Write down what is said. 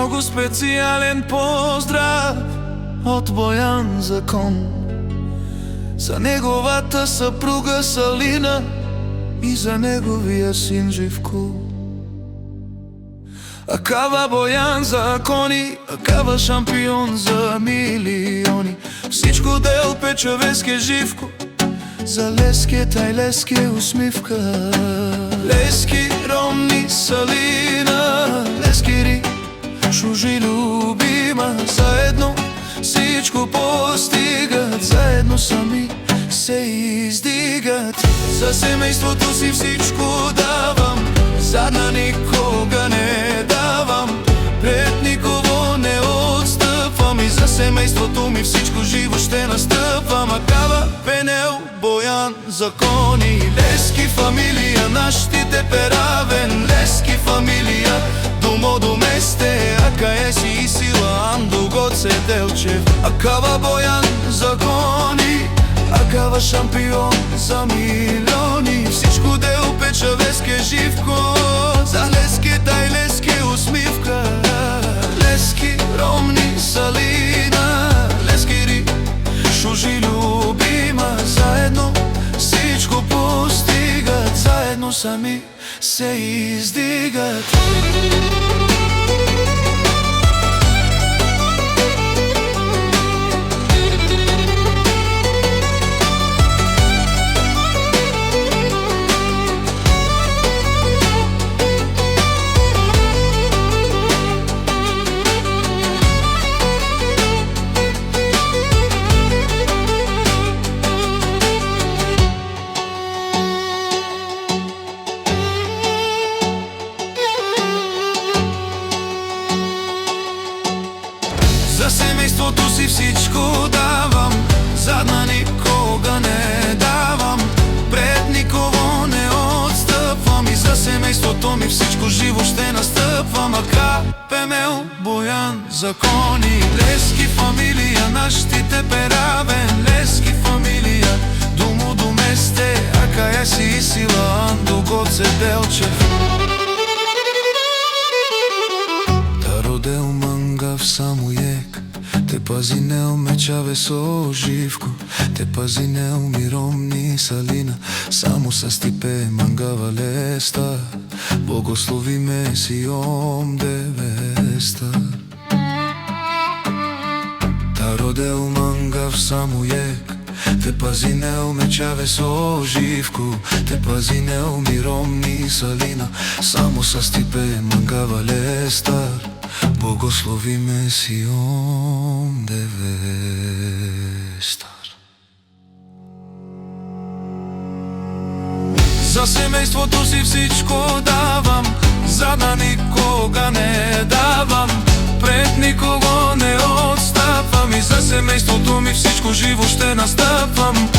Многу специјален поздрав од Бојан Закон за неговата сапруга Салина и за неговија син Живко. Акава Бојан Закони, акава шампион за милиони. Всичко дел Печовеске Живко, за Леске тај Леске усмивка. Лески, Ромни, Салина, Лескири, Шужи любима. Заедно всичко постигат, заедно сами се издигат. За семејството си всичко давам, задна никога не давам, пред никого не отстъпвам и за семејството ми всичко живо ще настъпвам. Акава, Пенел, Бојан Закони, Лески фамилија, наштите Перавен, Лески фамилија, Думо до месте, АКС и сила, Андо Гоце Делчев. Акава Бојан Закони, акава шампион за милиони. Всичко дел Печовеске Живко, за Леске тај Леске усмивка. Лески, Ромни, Салина, Лескири, Шужи любима. Заедно всичко постигат, заедно сами се издигат. За семејството си всичко давам, задна никога не давам, пред никого не отстъпвам и за семејството ми всичко живо ще настъпвам. Ака, Пенел, Бојан Закони, Лески фамилија, наштите Перавен, Лески фамилија, Думо до месте, АКС и сила, Андо Гоце Делчев. Родел мангав Самуек, те пази Нел Мечаве со Живко, те пази Нел Миромни Салина, само са стипе мангава леста, благослови ме сиом девеста. Та родел мангав Самуек, те пази Нел Мечаве со Живко, те пази Нел Миромни Салина, само са стипе мангава леста, благослови ме сиом девестар. За семејството си всичко давам, задна никога не давам, пред никого не отстъпвам и за семејството ми всичко живо ще настъпвам.